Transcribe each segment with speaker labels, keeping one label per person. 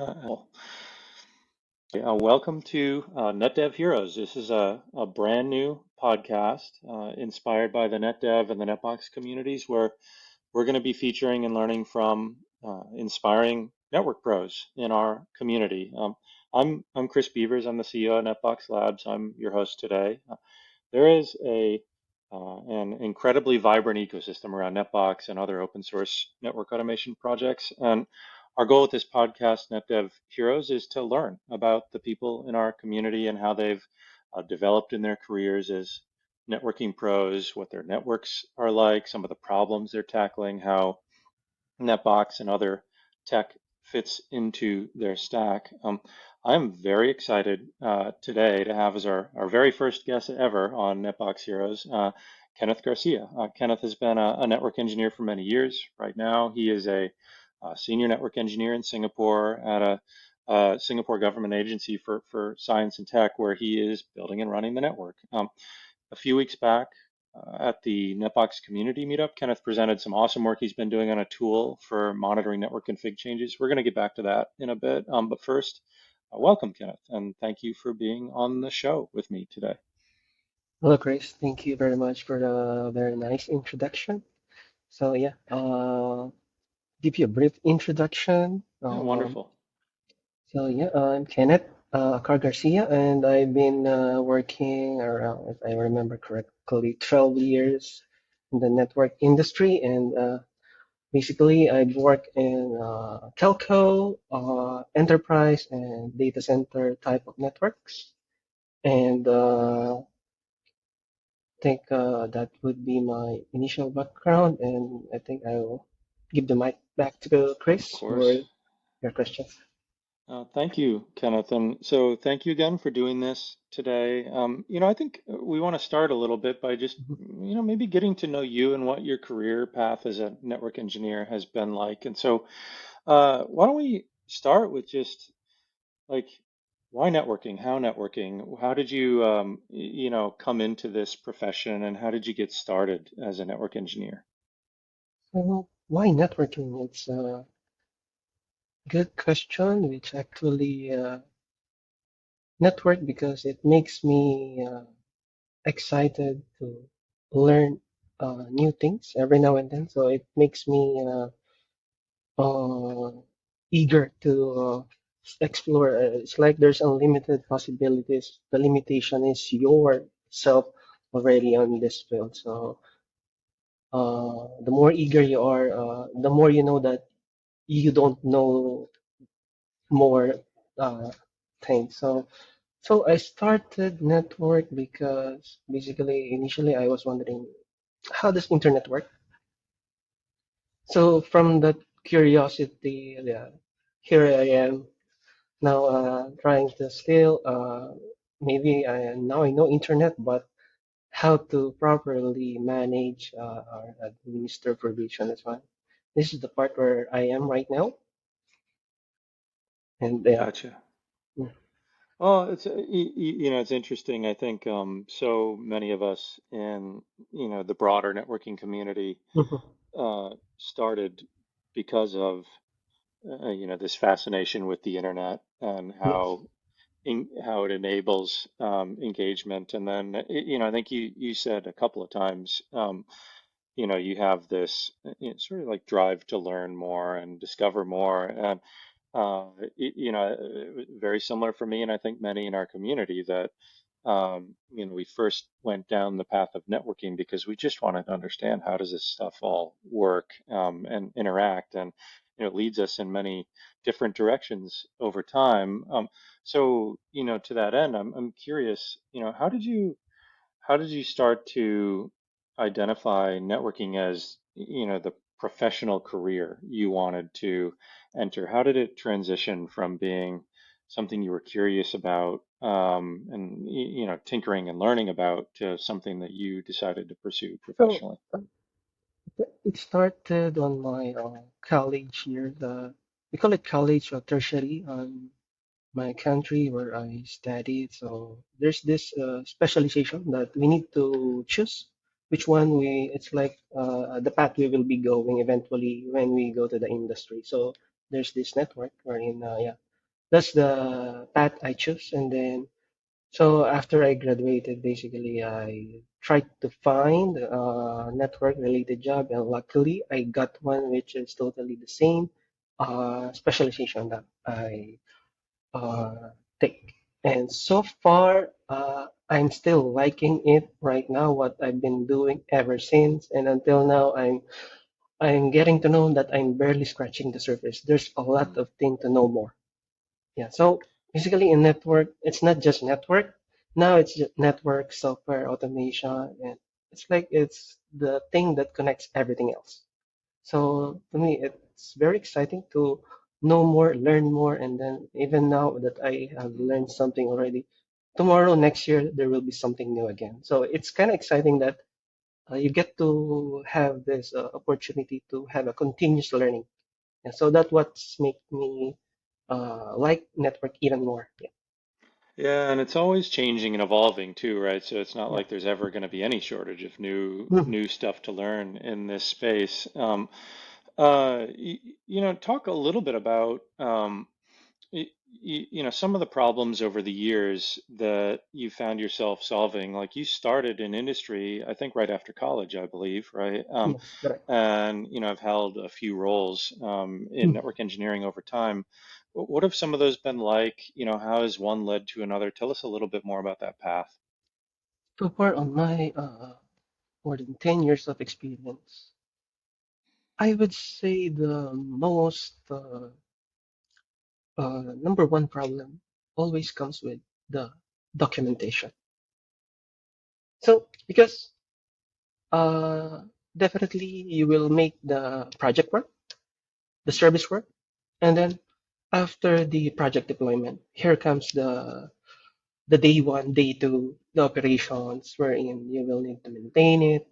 Speaker 1: Well, welcome to NetDev Heroes. This is a brand new podcast inspired by the NetDev and the NetBox communities where we're going to be featuring and learning from inspiring network pros in our community. I'm Kris Beevers. I'm the CEO of NetBox Labs. I'm your host today. There is an incredibly vibrant ecosystem around NetBox and other open source network automation projects. And our goal with this podcast, NetDev Heroes, is to learn about the people in our community and how they've developed in their careers as networking pros, what their networks are like, some of the problems they're tackling, how NetBox and other tech fits into their stack. I'm very excited today to have as our very first guest ever on NetBox Heroes, Kenneth Garcia. Kenneth has been a network engineer for many years. Right now, he is a senior network engineer in Singapore at a Singapore government agency for science and tech, where he is building and running the network. A few weeks back at the NetBox community meetup, Kenneth presented some awesome work he's been doing on a tool for monitoring network config changes. We're going to get back to that in a bit. But first, welcome, Kenneth, and thank you for being on the show with me today.
Speaker 2: Hello, Chris. Thank you very much for the very nice introduction. So yeah, give you a brief introduction.
Speaker 1: Yeah, wonderful.
Speaker 2: I'm Kenneth Garcia, and I've been working around, if I remember correctly, 12 years in the network industry, and basically I've worked in telco, enterprise, and data center type of networks, and think that would be my initial background, and I think I will give the mic back to
Speaker 1: Of
Speaker 2: Chris for
Speaker 1: course.
Speaker 2: your questions.
Speaker 1: Thank you, Kenneth. And so thank you again for doing this today. I think we want to start a little bit by just,
Speaker 2: Mhm.
Speaker 1: maybe getting to know you and what your career path as a network engineer has been like. And so, why don't we start with just like, why networking? How networking? How did you, come into this profession, and how did you get started as a network engineer?
Speaker 2: So why networking? It's a good question, which actually network because it makes me excited to learn new things every now and then. So it makes me uh, eager to explore. It's like there's unlimited possibilities. The limitation is yourself already on this field. So the more eager you are, the more you know that you don't know more uh, things. So I started network because basically initially I was wondering how does internet work. So from that curiosity, yeah, here I am now trying to still maybe now I know internet, but how to properly manage or administer provision as well. This is the part where I am right now, and yeah.
Speaker 1: Gotcha.
Speaker 2: Mm.
Speaker 1: Well, it's interesting. I think so many of us in the broader networking community
Speaker 2: Mhm.
Speaker 1: started because of this fascination with the internet and
Speaker 2: Yes.
Speaker 1: how it enables engagement. And then I think you said a couple of times you have this sort of like drive to learn more and discover more. And it was very similar for me, and I think many in our community that we first went down the path of networking because we just wanted to understand how does this stuff all work and interact, and it leads us in many different directions over time. So to that end, I'm curious, how did you start to identify networking as, the professional career you wanted to enter? How did it transition from being something you were curious about, and, tinkering and learning about, to something that you decided to pursue
Speaker 2: So
Speaker 1: professionally?
Speaker 2: it started on my college year. We call it college or tertiary. My country where I studied. So there's this specialization that we need to choose which one it's like the path we will be going eventually when we go to the industry. So there's this network wherein, yeah. that's the path I choose. And then, so after I graduated, basically, I tried to find a network-related job, and luckily, I got one which is totally the same specialization that I take. And so far, I'm still liking it right now, what I've been doing ever since. And until now, I'm getting to know that I'm barely scratching the surface. There's a lot
Speaker 1: Mm.
Speaker 2: of things to know more. Yeah. So basically, in network, it's not just network. Now it's just network, software, automation, and it's like it's the thing that connects everything else. So to me, it's very exciting to know more, learn more, and then even now that I have
Speaker 1: Mm.
Speaker 2: learned something already, tomorrow, next year, there will be something new again. So it's kind of exciting that you get to have this opportunity to have a continuous learning. And so that's what's make me like network even more. Yeah.
Speaker 1: Yeah, and it's always changing and evolving too, right? So it's not
Speaker 2: Yeah.
Speaker 1: like there's ever going to be any shortage of
Speaker 2: Mhm.
Speaker 1: new stuff to learn in this space. Talk a little bit about some of the problems over the years that you found yourself solving. Like you started in industry, I think right after college, I believe, right?
Speaker 2: Yes, correct.
Speaker 1: And I've held a few roles in
Speaker 2: Mhm.
Speaker 1: network engineering over time. What have some of those been like? How has one led to another? Tell us a little bit more about that path.
Speaker 2: So far on my more than 10 years of experience, I would say the most number one problem always comes with the documentation. So, because uh, definitely you will make the project work, the service work, and then after the project deployment, here comes the day one, day two, the operations wherein you will need to maintain it,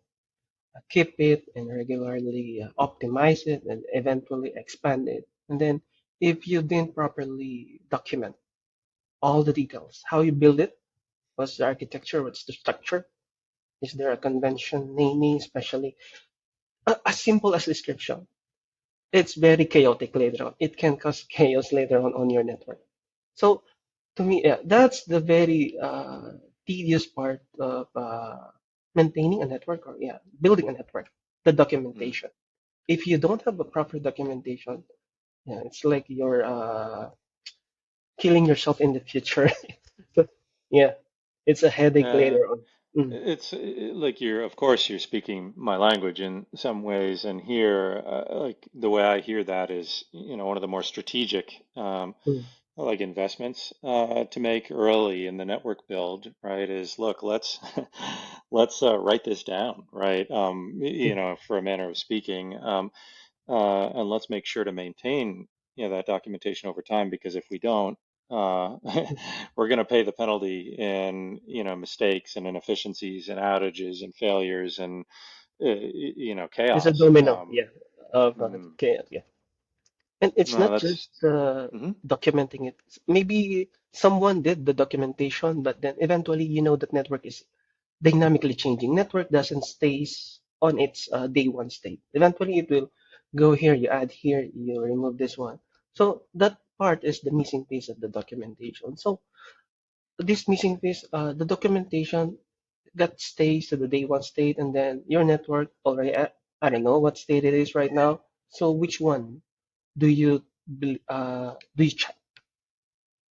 Speaker 2: keep it, and regularly optimize it, and eventually expand it. And then if you didn't properly document all the details, how you build it, what's the architecture, what's the structure, is there a convention naming, especially as simple as description. It's very chaotic later on. It can cause chaos later on your network. So to me, yeah, that's the very tedious part of maintaining a network or yeah, building a network, the
Speaker 1: Mm.
Speaker 2: documentation. If you don't have a proper documentation, yeah, it's like you're killing yourself in the future. So, yeah, it's a headache
Speaker 1: Uh,
Speaker 2: later on. Mm,
Speaker 1: it's like of course, you're speaking my language in some ways, and here, like the way I hear that is, one of the more strategic,
Speaker 2: mm,
Speaker 1: like investments to make early in the network build, right? Is look, let's let's write this down, right?
Speaker 2: mm,
Speaker 1: For a manner of speaking, and let's make sure to maintain, that documentation over time, because if we don't, uh,
Speaker 2: mm.
Speaker 1: we're going to pay the penalty in, mistakes and inefficiencies and outages and failures and,
Speaker 2: It's a
Speaker 1: chaos.
Speaker 2: domino, yeah, of
Speaker 1: Mm,
Speaker 2: chaos, yeah. And it's
Speaker 1: no,
Speaker 2: not
Speaker 1: that's.
Speaker 2: just
Speaker 1: Mhm.
Speaker 2: documenting it. Maybe someone did the documentation, but then eventually you know that network is dynamically changing. Network doesn't stays on its day one state. Eventually it will go here, you add here, you remove this one. So that part is the missing piece of the documentation. So this missing piece, the documentation that stays to the day one state, and then your network already, I don't know what state it is right now. So which one do you do you check?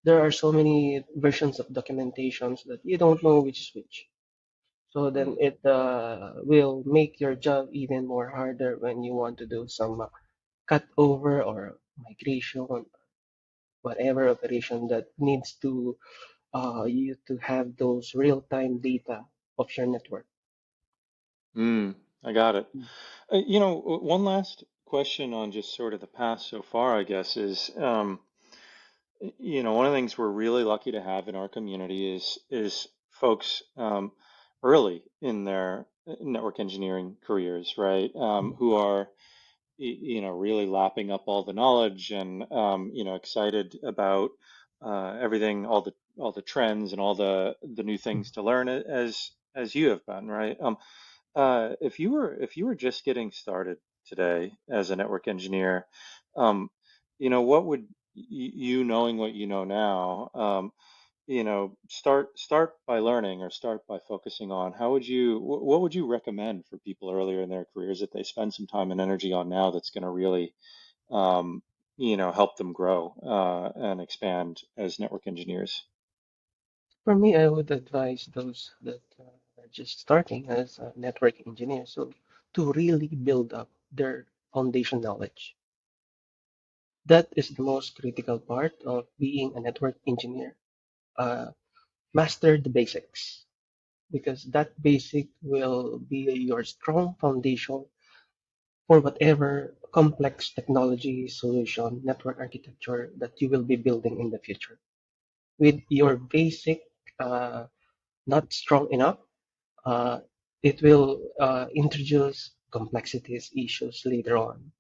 Speaker 2: There are so many versions of documentations that you don't know which is which. So then
Speaker 1: Mm,
Speaker 2: it will make your job even more harder when you want to do some cut over or migration, whatever operation that needs to you to have those real-time data of your network.
Speaker 1: mm, I got it. One last question on just sort of the past so far, I guess, is, one of the things we're really lucky to have in our community is folks early in their network engineering careers, right? Who are really lapping up all the knowledge and excited about everything, all the trends and all the new things to learn as you have been, right? If you were just getting started today as a network engineer, um, what would you knowing what you know now, start by learning or start by focusing on how would you, what would you recommend for people earlier in their careers that they spend some time and energy on now that's going to really, um, help them grow and expand as network engineers?
Speaker 2: For me, I would advise those that are just starting as a network engineer, so to really build up their foundation knowledge. That is the most critical part of being a network engineer. Uh, Master the basics because that basic will be your strong foundation for whatever complex technology solution, network architecture that you will be building in the future. With your basic not strong enough, uh, it will introduce complexities, issues later on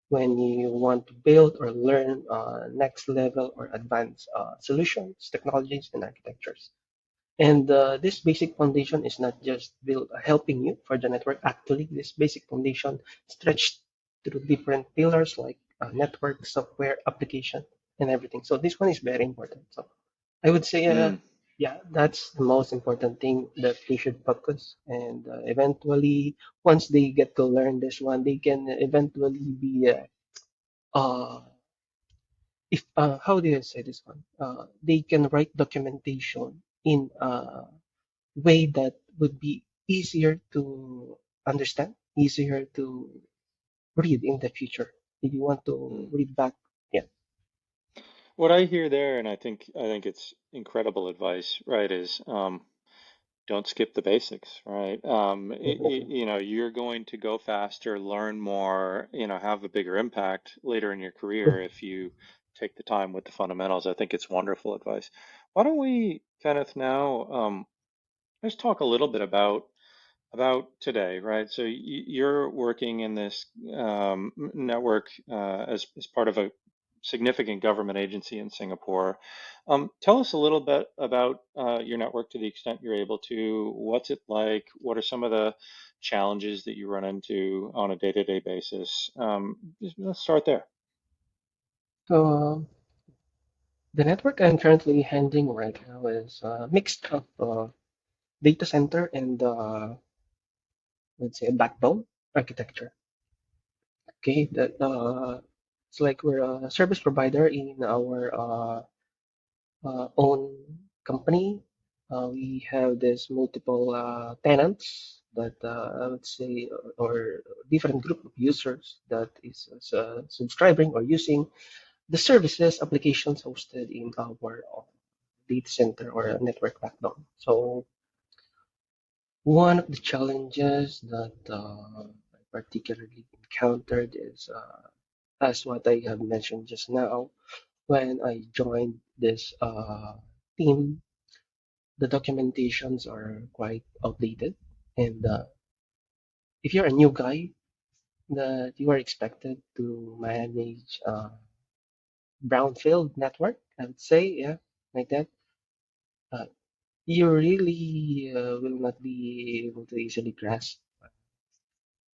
Speaker 2: when you want to build or learn next level or advanced solutions, technologies, and architectures. And this basic foundation is not just built helping you for the network. Actually, this basic foundation stretched through different pillars like network, software, application, and everything. So this one is very important. So I would say,
Speaker 1: Mm,
Speaker 2: yeah, that's the most important thing that they should focus. And eventually, once they get to learn this one, they can eventually be uh, if how do I say this one? They can write documentation in a way that would be easier to understand, easier to read in the future. If you want to
Speaker 1: mm.
Speaker 2: read back, yeah.
Speaker 1: What I hear there, and I think it's incredible advice, right, is don't skip the basics, right?
Speaker 2: Definitely.
Speaker 1: You're going to go faster, learn more, have a bigger impact later in your career if you take the time with the fundamentals. I think it's wonderful advice. Why don't we, Kenneth, now let's talk a little bit about today, right? So you're working in this network as part of a significant government agency in Singapore. Tell us a little bit about your network to the extent you're able to. What's it like? What are some of the challenges that you run into on a day-to-day basis? Let's start there.
Speaker 2: So the network I'm currently handling right now is a mix of data center and let's say a backbone architecture. Okay, that it's like we're a service provider in our own company. We have this multiple tenants that I would say, or different group of users that is subscribing or using the services applications hosted in our data center or a network backbone. So one of the challenges that I particularly encountered is, as what I have mentioned just now, when I joined this team, the documentations are quite outdated. And if you're a new guy, that you are expected to manage brownfield network, I would say, yeah, like that. Uh, you really will not be able to easily grasp,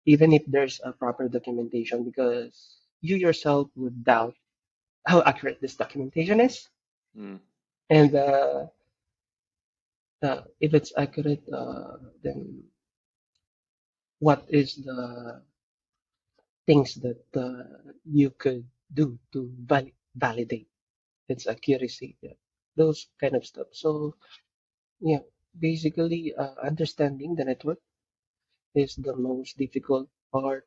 Speaker 2: even if there's a proper documentation, because you yourself would doubt how accurate this documentation is.
Speaker 1: Mm,
Speaker 2: And if it's accurate, then what is the things that you could do to validate its accuracy? Yeah. Those kind of stuff. So, yeah, basically, understanding the network is the most difficult part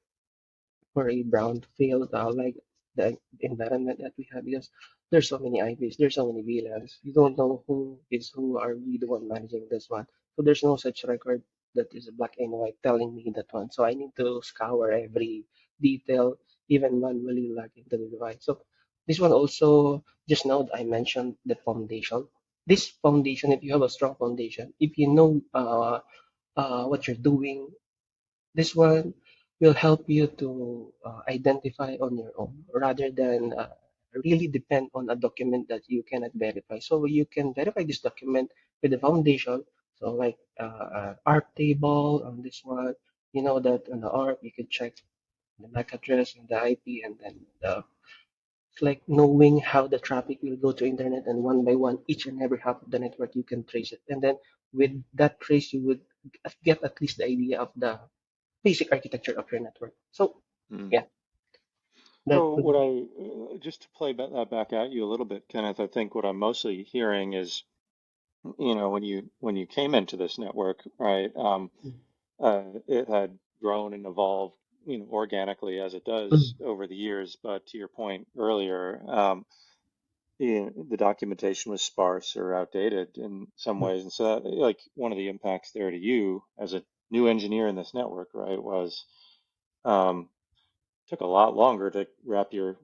Speaker 2: for a brownfield, like the environment that we have, because there's so many IPs, there's so many VLANs. You don't know who is who, are we the one managing this one. So there's no such record that is black and white telling me that one. So I need to scour every detail, even manually log into the device. So this one also, just now I mentioned the foundation. This foundation, if you have a strong foundation, if you know what you're doing, this one will help you to identify on your own rather than really depend on a document that you cannot verify. So you can verify this document with the foundation. So like ARP table on this one, you know that on the ARP you can check the MAC address and the IP and then It's like knowing how the traffic will go to internet, and one by one, each and every half of the network, you can trace it. And then with that trace, you would get at least the idea of the basic architecture of your network. So
Speaker 1: Mm.
Speaker 2: yeah, that
Speaker 1: So
Speaker 2: would
Speaker 1: what
Speaker 2: be.
Speaker 1: I just to play that back at you a little bit, Kenneth, I think what I'm mostly hearing is, when you came into this network, right? It had grown and evolved, organically as it does
Speaker 2: Mm,
Speaker 1: over the years. But to your point earlier, the documentation was sparse or outdated in some
Speaker 2: mm,
Speaker 1: ways. And so that, like, one of the impacts there to you as a new engineer in this network, right, was um, took a lot longer to wrap your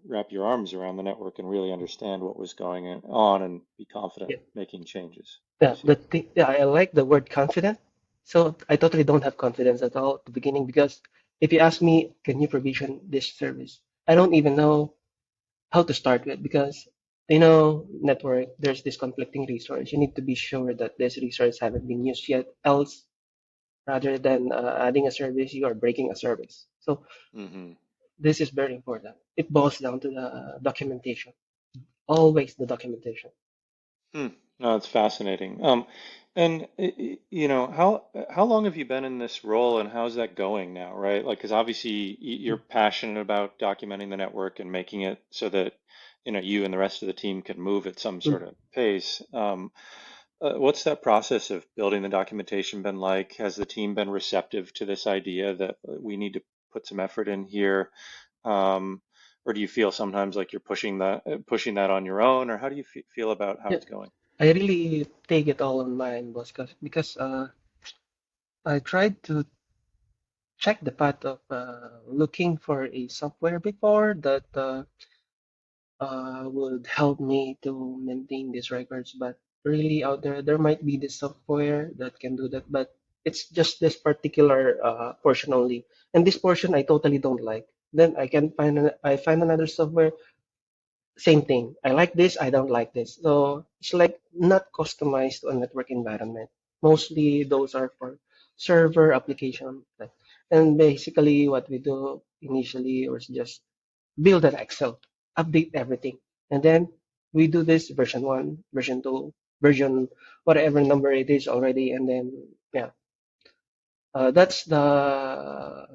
Speaker 1: arms around the network and really understand what was going on and be confident
Speaker 2: yeah.
Speaker 1: making changes. I
Speaker 2: Yeah,
Speaker 1: see.
Speaker 2: yeah, I like the word confident. So I totally don't have confidence at all at the beginning because if you ask me, can you provision this service? I don't even know how to start with because network, there's this conflicting resource. You need to be sure that this resource haven't been used yet. Else, rather than adding a service, you are breaking a service. So
Speaker 1: Hmm.
Speaker 2: this is very important. It boils down to the documentation. Always the documentation.
Speaker 1: Hmm. No, it's fascinating. And how long have you been in this role, and how's that going now, right? Like, because obviously you're passionate about documenting the network and making it so that you and the rest of the team can move at some sort
Speaker 2: Mm.
Speaker 1: of pace. What's that process of building the documentation been like? Has the team been receptive to this idea that we need to put some effort in here? Um, or do you feel sometimes like you're pushing that on your own, or how do you feel about how
Speaker 2: Yeah,
Speaker 1: it's going?
Speaker 2: I really take it all on mine, boss, because I tried to check the path of looking for a software before that would help me to maintain these records. But really, out there, there might be this software that can do that, but it's just this particular portion only. And this portion I totally don't like. Then I find another software. Same thing. I like this, I don't like this. So it's like not customized to a network environment. Mostly those are for server application. And basically what we do initially was just build an Excel, update everything. And then we do this version one, version two, version whatever number it is already. And then, yeah, that's I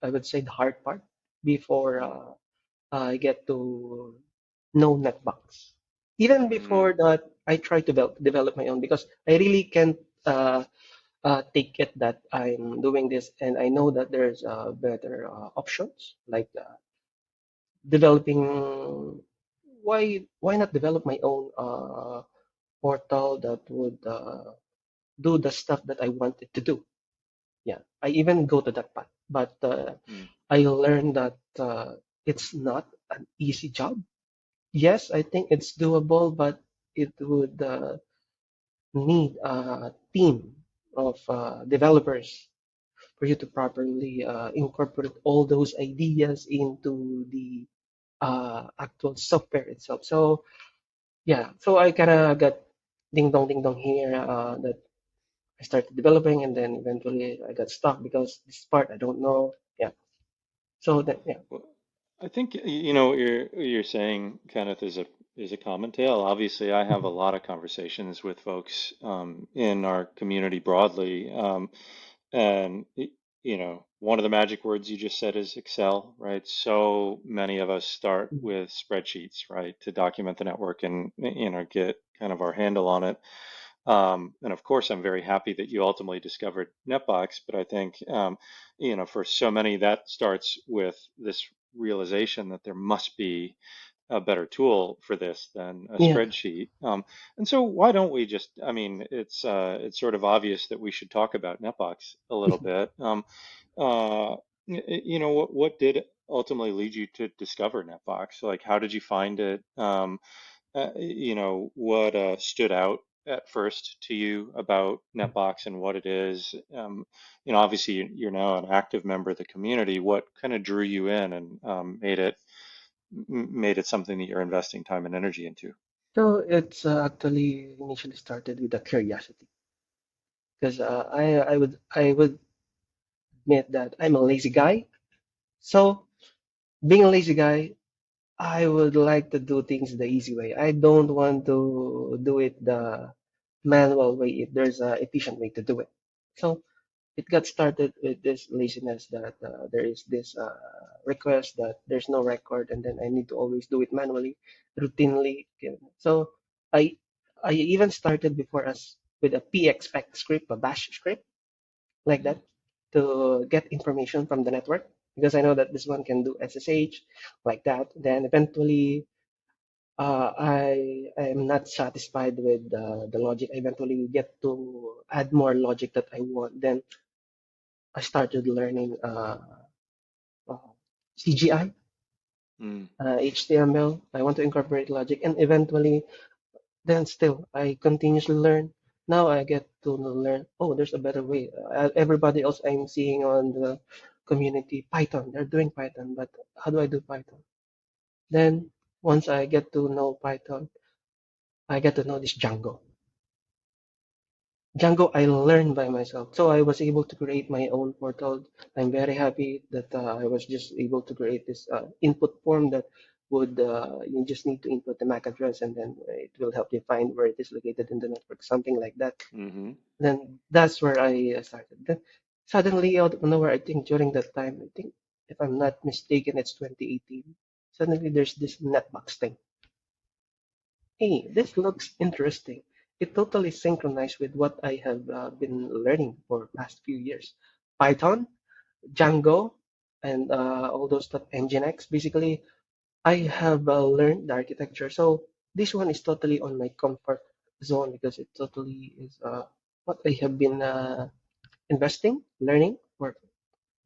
Speaker 2: would say, the hard part before
Speaker 1: Mm,
Speaker 2: I get to know NetBox. Even
Speaker 1: mm,
Speaker 2: before that, I try to develop my own because I really can't uh, take it that I'm doing this and I know that there's better options like developing. Why not develop my own portal that would do the stuff that I wanted to do? Yeah, I even go to that path, but
Speaker 1: mm,
Speaker 2: I learned that it's not an easy job. Yes, I think it's doable, but it would need a team of developers for you to properly incorporate all those ideas into the actual software itself. So yeah, so I kind of got ding dong here that I started developing, and then eventually I got stuck because this part I don't know. Yeah, so that yeah.
Speaker 1: mm. I think what you're saying, Kenneth, is a common tale. Obviously, I have a
Speaker 2: Mhm.
Speaker 1: lot of conversations with folks in our community broadly, and one of the magic words you just said is Excel, right? So many of us start
Speaker 2: Mhm.
Speaker 1: with spreadsheets, right, to document the network and get kind of our handle on it. And of course, I'm very happy that you ultimately discovered NetBox, but I think for so many that starts with this realization that there must be a better tool for this than a
Speaker 2: Yeah.
Speaker 1: spreadsheet. And so why don't we just, I mean, it's sort of obvious that we should talk about NetBox a little bit. Uh, what did ultimately lead you to discover NetBox? Like, how did you find it? What stood out at first to you about NetBox and what it is? Obviously you're now an active member of the community. What kind of drew you in and made it something that you're investing time and energy into?
Speaker 2: So it's actually initially started with a curiosity because I would admit that I'm a lazy guy. So being a lazy guy, I would like to do things the easy way. I don't want to do it the manual way if there's a efficient way to do it. So it got started with this laziness that there is this request that there's no record, and then I need to always do it manually, routinely. Okay. So I I even started before us with a pexpect script, a bash script like
Speaker 1: Mm,
Speaker 2: that to get information from the network because I know that this one can do SSH like that. Then eventually I am not satisfied with the logic. I eventually get to add more logic that I want. Then I started learning uh, CGI,
Speaker 1: mm,
Speaker 2: HTML. I want to incorporate logic, and eventually, then still, I continuously learn. Now I get to learn. Oh, there's a better way. Everybody else I'm seeing on the community, Python. They're doing Python, but how do I do Python? Then once I get to know Python, I get to know this Django. Django, I learned by myself. So I was able to create my own portal. I'm very happy that I was just able to create this input form that would, you just need to input the MAC address and then it will help you find where it is located in the network, something like that.
Speaker 1: mm-hmm.
Speaker 2: Then that's where I started. Then suddenly, out of nowhere, I think during that time, I think if I'm not mistaken, it's 2018. Suddenly there's this NetBox thing. Hey, this looks interesting. It totally synchronized with what I have been learning for past few years. Python, Django, and all those stuff, Nginx. Basically, I have learned the architecture. So this one is totally on my comfort zone because it totally is what I have been investing, learning for.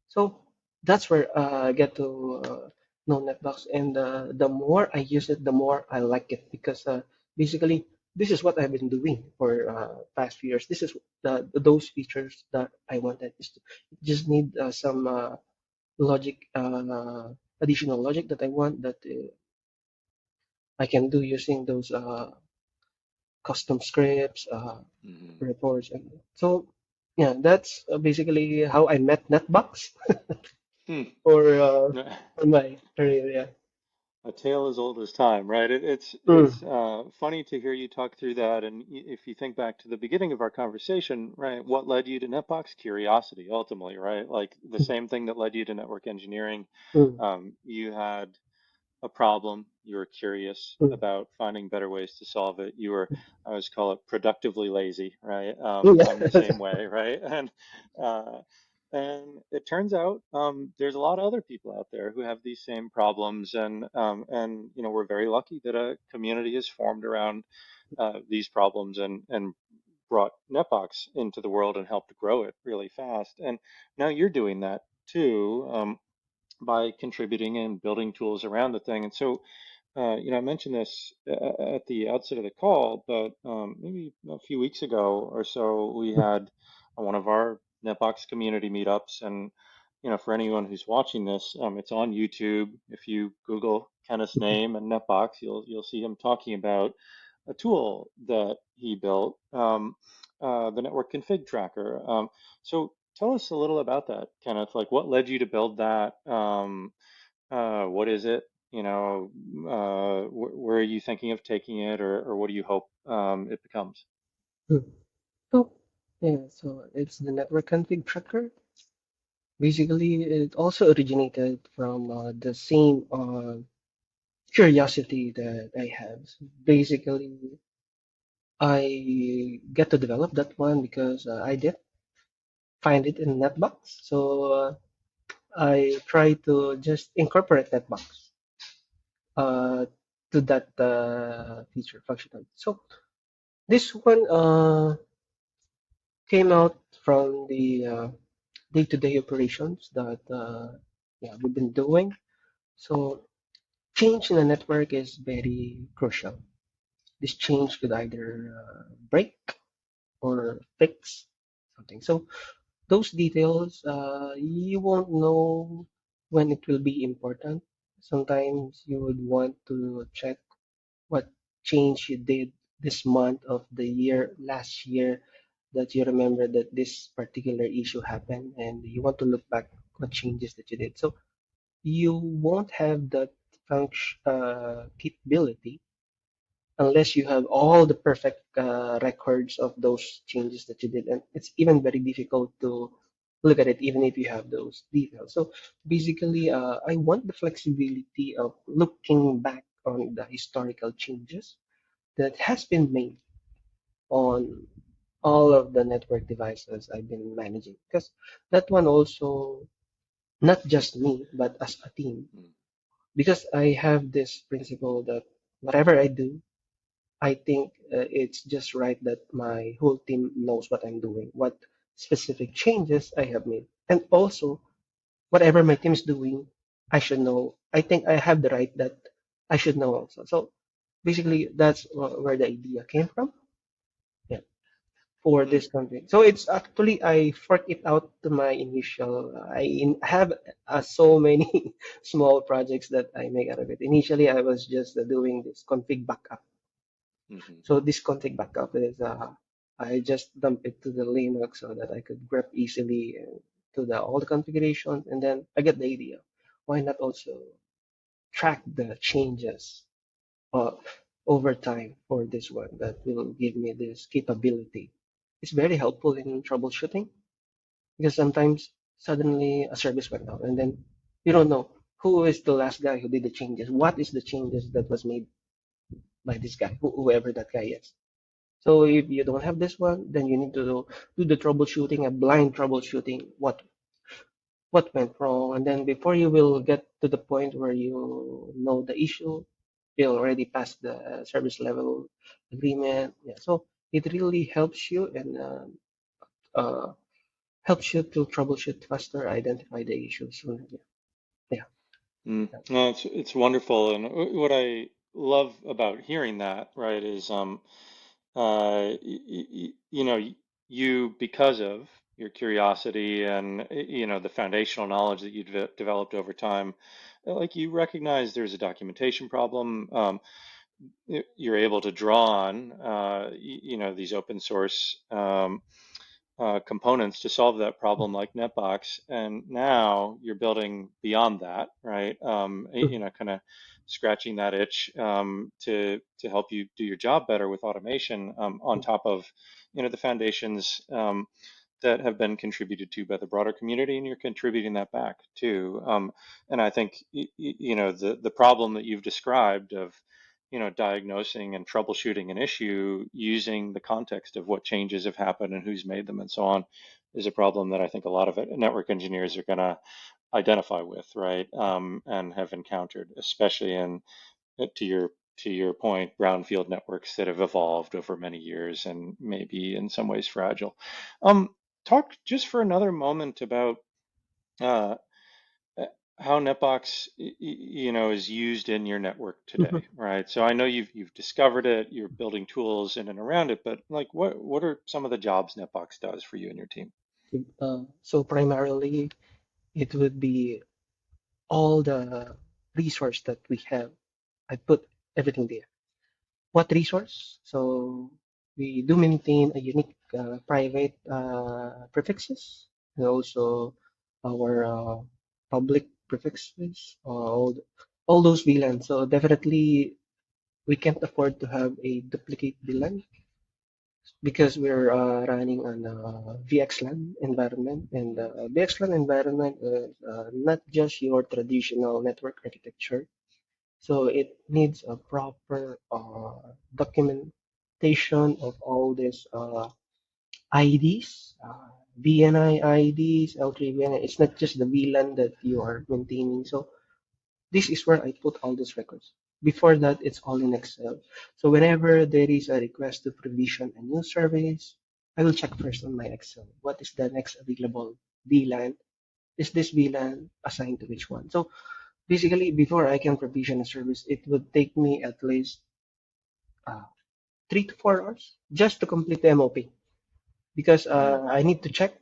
Speaker 2: So that's where I get to know NetBox, and the more I use it, the more I like it because basically this is what I've been doing for past few years. This is those features that I wanted. Just need some logic, additional logic that I want that I can do using those custom scripts,
Speaker 1: Mm-hmm.
Speaker 2: reports, and so yeah, that's basically how I met NetBox
Speaker 1: Hmm.
Speaker 2: for my career. Yeah.
Speaker 1: A tale as old as time, right? It's
Speaker 2: Mm,
Speaker 1: funny to hear you talk through that, and if you think back to the beginning of our conversation, right? What led you to NetBox? Curiosity, ultimately, right? Like the
Speaker 2: mm,
Speaker 1: same thing that led you to network engineering.
Speaker 2: mm,
Speaker 1: You had a problem, you were curious
Speaker 2: mm.
Speaker 1: about finding better ways to solve it. You were, I always call it productively lazy, right?
Speaker 2: Mm,
Speaker 1: I'm the
Speaker 2: yeah.
Speaker 1: same way, right? Uh, and it turns out there's a lot of other people out there who have these same problems, and you know we're very lucky that a community is formed around these problems and brought Netbox into the world and helped grow it really fast. And now you're doing that too. By contributing and building tools around the thing. And so, you know, I mentioned this at the outset of the call, but maybe a few weeks ago or so, we had one of our NetBox community meetups. And, you know, for anyone who's watching this, it's on YouTube. If you Google Kenneth's name and NetBox, you'll see him talking about a tool that he built, the network config tracker. So tell us a little about that, Kenneth. Like, what led you to build that? What is it? You know, where are you thinking of taking it, or what do you hope it becomes?
Speaker 2: Mm. So yeah, so it's the network config tracker. Basically, it also originated from the same curiosity that I have. So basically, I get to develop that one because I did find it in NetBox. So I try to just incorporate NetBox uh, to that feature functionality. So this one came out from the day-to-day operations that yeah, we've been doing. So change in the network is very crucial. This change could either break or fix something. So those details, you won't know when it will be important. Sometimes you would want to check what change you did this month of the year, last year, that you remember that this particular issue happened and you want to look back what changes that you did. So you won't have that function capability unless you have all the perfect records of those changes that you did. And it's even very difficult to look at it, even if you have those details. So basically, I want the flexibility of looking back on the historical changes that has been made on all of the network devices I've been managing. Because that one also, not just me, but as a team,
Speaker 1: Mm,
Speaker 2: because I have this principle that whatever I do, I think it's just right that my whole team knows what I'm doing, what specific changes I have made. And also, whatever my team is doing, I should know. I think I have the right that I should know also. So basically, that's where the idea came from. Yeah, for
Speaker 1: mm,
Speaker 2: this country. So it's actually, I fork it out to my initial. Have so many small projects that I make out of it. Initially, I was just doing this config backup.
Speaker 1: mhm,
Speaker 2: So this config backup is I just dump it to the Linux so that I could grep easily to the all the configurations, and then I get the idea. Why not also track the changes uh, over time for this one that will give me this capability? It's very helpful in troubleshooting because sometimes suddenly a service went down, and then you don't know who is the last guy who did the changes. What is the changes that was made by this guy, whoever that guy is? So if you don't have this one, then you need to do the troubleshooting, a blind troubleshooting, what went wrong, and then before you will get to the point where you know the issue, you already passed the service level agreement. Yeah, so it really helps you and uh, helps you to troubleshoot faster, identify the issues sooner. Yeah,
Speaker 1: mm.
Speaker 2: yeah.
Speaker 1: No, it's wonderful, and what I love about hearing that, right, is you know, you because of your curiosity and the foundational knowledge that you developed over time, like you recognize there's a documentation problem. You're able to draw on, these open source. Components to solve that problem like NetBox, and now you're building beyond that, right?
Speaker 2: Mhm.
Speaker 1: Kind of scratching that itch to help you do your job better with automation on top of the foundations that have been contributed to by the broader community, and you're contributing that back too. And I think the problem that you've described of diagnosing and troubleshooting an issue using the context of what changes have happened and who's made them and so on is a problem that I think a lot of network engineers are going to identify with, right? And have encountered, especially in to your point, brownfield networks that have evolved over many years and maybe in some ways fragile. Um, Talk just for another moment about uh, uh, how NetBox, is used in your network
Speaker 2: Mhm.
Speaker 1: today, right? So I know you've discovered it, you're building tools in and around it, but like what are some of the jobs NetBox does for you and your team?
Speaker 2: So primarily, it would be all the resource that we have. I put everything there. What resource? So we do maintain a unique private prefixes and also our public prefixes, all those VLANs. So definitely we can't afford to have a duplicate VLAN because we're running on a VXLAN environment, and
Speaker 1: Mm,
Speaker 2: VXLAN environment is not just your traditional network architecture. So it needs a proper documentation of all these IDs, VNI IDs, L3 VNI. It's not just the VLAN that you are maintaining. So this is where I put all these records. Before that, it's all in Excel. So whenever there is a request to provision a new service, I will check first on my Excel. What is the next available VLAN? Is this VLAN assigned to which one? So basically, before I can provision a service, it would take me at least uh, 3 to 4 hours just to complete the MOP because
Speaker 1: mm,
Speaker 2: I need to check,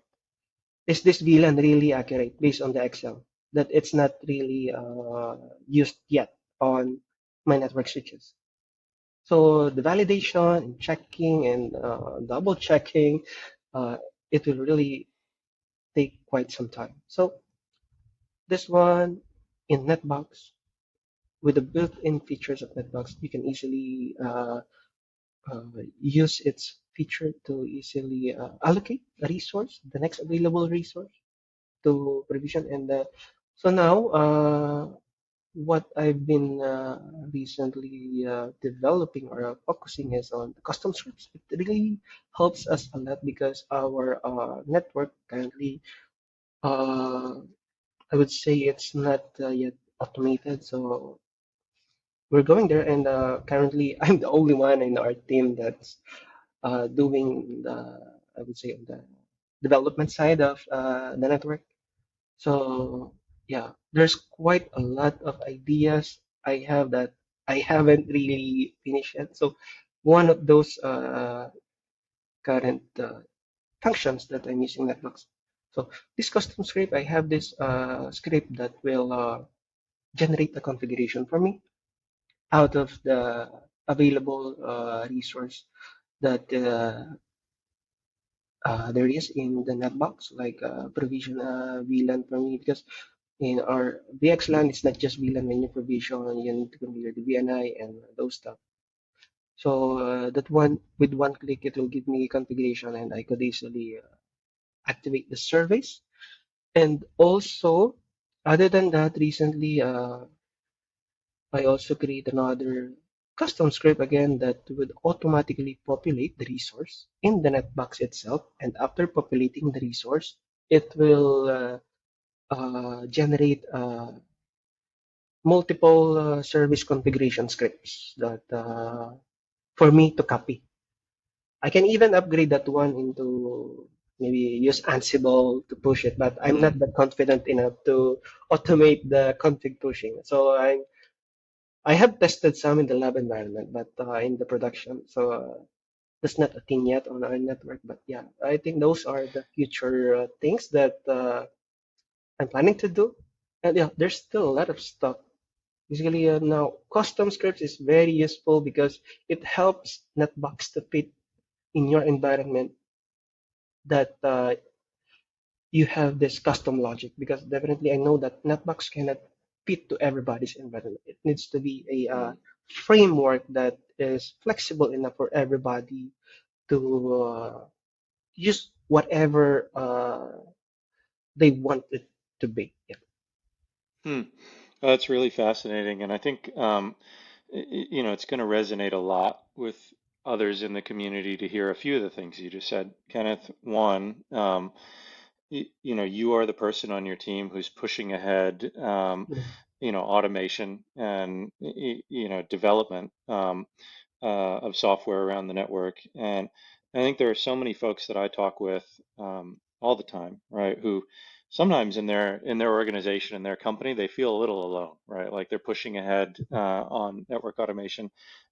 Speaker 2: is this VLAN really accurate based on the Excel, that it's not really used yet on my network switches. So the validation and checking and double checking, uh, it will really take quite some time. So this one in NetBox, with the built-in features of NetBox, you can easily uh, use its feature to easily allocate a resource, the next available resource to provision. And so now, what I've been recently developing or focusing is on custom scripts. It really helps us a lot because our network currently, uh, I would say it's not yet automated. So we're going there, and currently I'm the only one in our team that's doing the, I would say, on the development side of the network. So yeah, there's quite a lot of ideas I have that I haven't really finished yet. So one of those current functions that I'm using Netbox. So this custom script, I have this script that will generate a configuration for me out of the available resource that there is in the netbox, like provision VLAN for me, because in our VXLAN, it's not just VLAN when you provision, you need to configure the VNI and those stuff. So that one, with one click, it will give me configuration, and I could easily activate the service. And also, other than that, recently I also create another custom script again that would automatically populate the resource in the netbox itself. And after populating the resource, it will generate multiple service configuration scripts that for me to copy. I can even upgrade that one into maybe use Ansible to push it, but I'm
Speaker 1: Hmm.
Speaker 2: not that confident enough to automate the config pushing. So I have tested some in the lab environment, but in the production, so that's not a thing yet on our network. But yeah, I think those are the future things that I'm planning to do. And yeah, there's still a lot of stuff. Basically, now custom scripts is very useful because it helps Netbox to fit in your environment that you have this custom logic. Because definitely, I know that Netbox cannot fit to everybody's environment. It needs to be a
Speaker 1: Hmm.
Speaker 2: framework that is flexible enough for everybody to use whatever they want it to be. Yeah.
Speaker 1: Hmm. That's really fascinating, and I think it's going to resonate a lot with others in the community to hear a few of the things you just said, Kenneth. One, you are the person on your team who's pushing ahead, automation and development of software around the network. And I think there are so many folks that I talk with all the time, right, who sometimes in their organization, in their company, they feel a little alone, right? Like they're pushing ahead on network automation,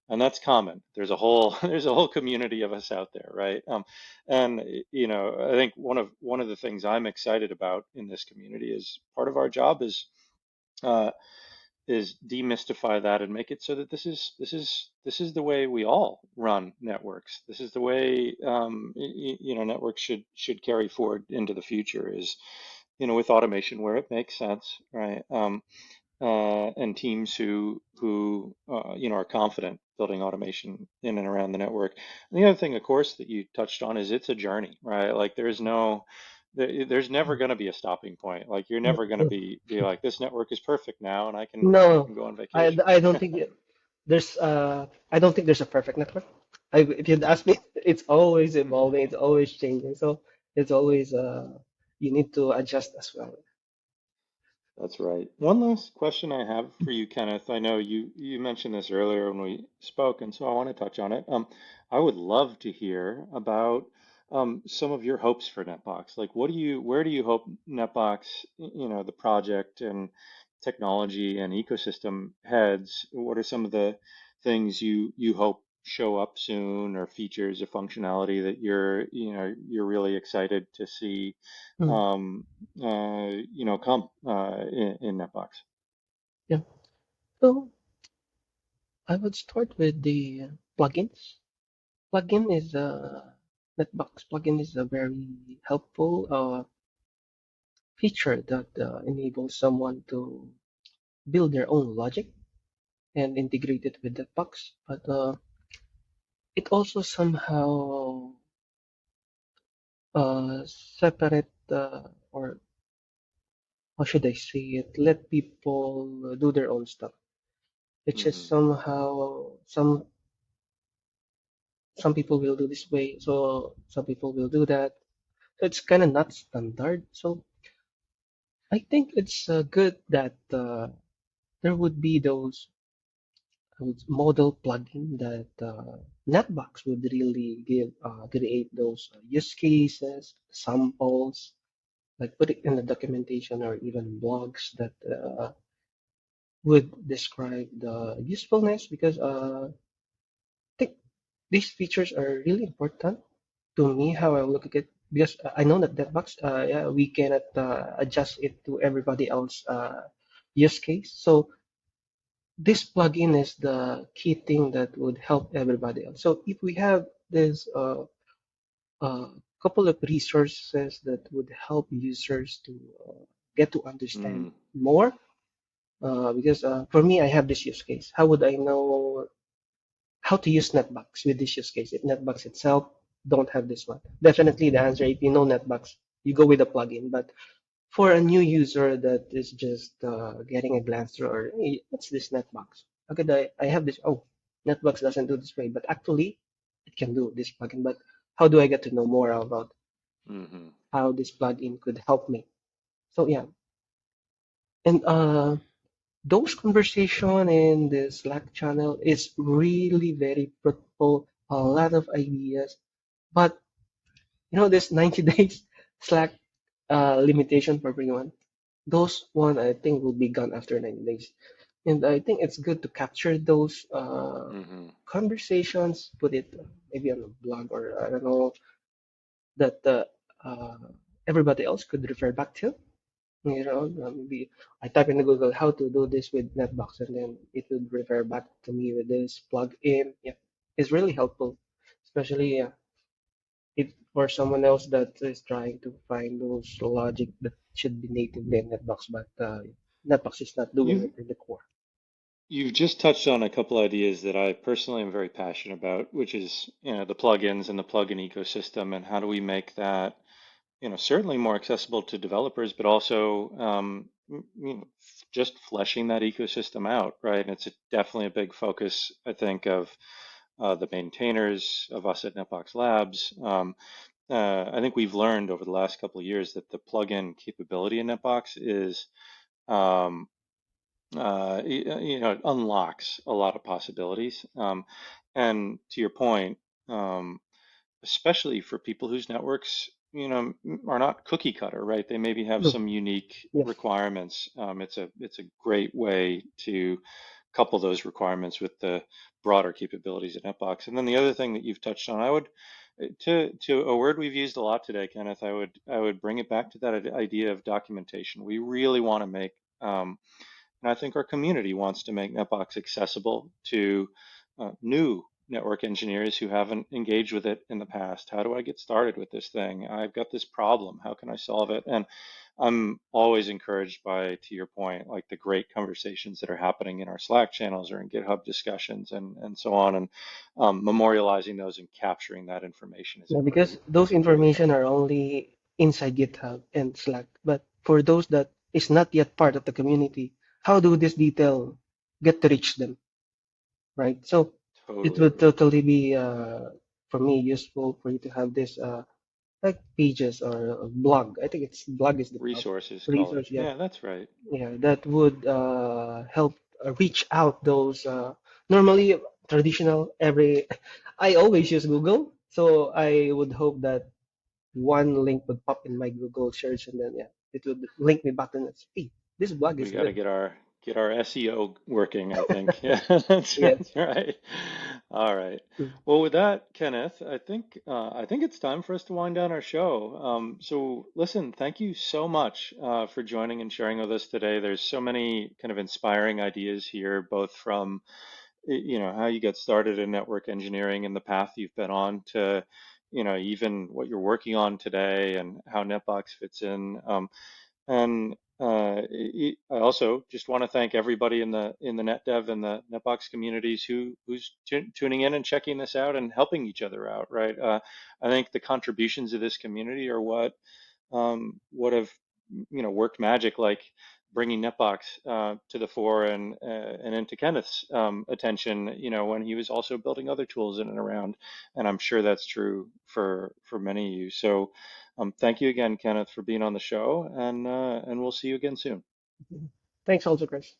Speaker 1: and that's common. There's a whole there's a whole community of us out there, right? And I think one of the things I'm excited about in this community is part of our job uh, is demystify that and make it so that this is the way we all run networks. This is the way networks should carry forward into the future is with automation where it makes sense, right? And teams who are confident building automation in and around the network. And the other thing, of course, that you touched on is it's a journey, right? Like there's never going to be a stopping point. Like you're never going to be like this network is perfect now, and I can I
Speaker 2: No,
Speaker 1: can go on
Speaker 2: I,
Speaker 1: vacation.
Speaker 2: I don't think there's I don't think there's a perfect network. If you'd ask me, it's always evolving, it's always changing. So it's always you need to adjust as well.
Speaker 1: That's right. One last question I have for you, Kenneth. I know you mentioned this earlier when we spoke, and so I want to touch on it. I would love to hear about some of your hopes for NetBox. Like, where do you hope NetBox, the project and technology and ecosystem heads? What are some of the things you hope show up soon, or features or functionality that you're really excited to see
Speaker 2: Hmm.
Speaker 1: come in NetBox.
Speaker 2: Yeah. So I would start with the plugins. Plugin is NetBox plugin is a very helpful feature that enables someone to build their own logic and integrate it with the box. But it also somehow separate or how should I say it? Let people do their own stuff, which is
Speaker 1: Hmm.
Speaker 2: somehow some people will do this way, so some people will do that. So it's kind of not standard. So I think it's good that there would be those model plugin that NetBox would really give create those use cases, samples, like put it in the documentation or even blogs that would describe the usefulness because I think these features are really important to me how I look at it because I know that that box yeah, we cannot adjust it to everybody else use case. So this plugin is the key thing that would help everybody else. So if we have this uh, couple of resources that would help users to get to understand
Speaker 1: Mm.
Speaker 2: more, because for me, I have this use case. How would I know how to use NetBox with this use case if NetBox itself don't have this one? Definitely the answer, if you know NetBox, you go with the plugin. But for a new user that is just getting a glance through, or hey, what's this NetBox? How could I have this? Oh, NetBox doesn't do this way, but actually it can do this plugin. But how do I get to know more about
Speaker 1: Hmm.
Speaker 2: how this plugin could help me? So yeah, and those conversation in the Slack channel is really very fruitful. A lot of ideas, but you know this 90 days Slack limitation for everyone. Those one I think will be gone after 90 days. And I think it's good to capture those
Speaker 1: Hmm.
Speaker 2: conversations, put it maybe on a blog or I don't know that uh, everybody else could refer back to. You know, maybe I type in Google how to do this with NetBox, and then it would refer back to me with this plug-in. Yeah, it's really helpful, especially if for someone else that is trying to find those logic that should be natively in NetBox, but NetBox is not doing
Speaker 1: You've
Speaker 2: it in the core.
Speaker 1: you've just touched on a couple ideas that I personally am very passionate about, which is, the plugins and the plugin ecosystem, and how do we make that, certainly more accessible to developers, but also, just fleshing that ecosystem out, right? And it's definitely a big focus, I think, of the maintainers of us at NetBox Labs. I think we've learned over the last couple of years that the plugin capability in NetBox is, um, it unlocks a lot of possibilities. And to your point, um, especially for people whose networks, are not cookie cutter, right? They maybe have
Speaker 2: True.
Speaker 1: some unique
Speaker 2: Yes.
Speaker 1: requirements. It's a great way to couple those requirements with the broader capabilities of NetBox. And then the other thing that you've touched on, I would to a word we've used a lot today, Kenneth. I would bring it back to that idea of documentation. We really want to make and I think our community wants to make NetBox accessible to new network engineers who haven't engaged with it in the past. How do I get started with this thing? I've got this problem. How can I solve it? And I'm always encouraged by, to your point, like the great conversations that are happening in our Slack channels or in GitHub discussions and so on. And memorializing those and capturing that information is a
Speaker 2: Yeah, because
Speaker 1: great,
Speaker 2: those
Speaker 1: great
Speaker 2: information
Speaker 1: thing.
Speaker 2: are only inside GitHub and Slack. But for those that is not yet part of the community, how do this detail get to reach them, right? So it
Speaker 1: Totally
Speaker 2: would
Speaker 1: agree.
Speaker 2: totally be for me useful for you to have this like pages or a blog. I think it's blog is the
Speaker 1: Resources, call it.
Speaker 2: resource. Yeah,
Speaker 1: Yeah, that's right.
Speaker 2: yeah, that would help reach out those normally traditional every. I always use Google, so I would hope that one link would pop in my Google search, and then yeah, it would link me back and it's, hey, this blog
Speaker 1: We
Speaker 2: is
Speaker 1: got to
Speaker 2: good.
Speaker 1: get our SEO working, I think. Yeah,
Speaker 2: Yes.
Speaker 1: that's right. All right.
Speaker 2: Mm.
Speaker 1: Well, with that, Kenneth, I think it's time for us to wind down our show. So listen, thank you so much for joining and sharing with us today. There's so many kind of inspiring ideas here, both from how you got started in network engineering and the path you've been on to even what you're working on today and how NetBox fits in. And I also just want to thank everybody in the NetDev and the NetBox communities who's tuning in and checking this out and helping each other out, right? I think the contributions of this community are what have worked magic, like bringing NetBox to the fore and into Kenneth's attention, when he was also building other tools in and around, and I'm sure that's true for many of you. So thank you again, Kenneth, for being on the show, and we'll see you again soon.
Speaker 2: Thanks also, Chris.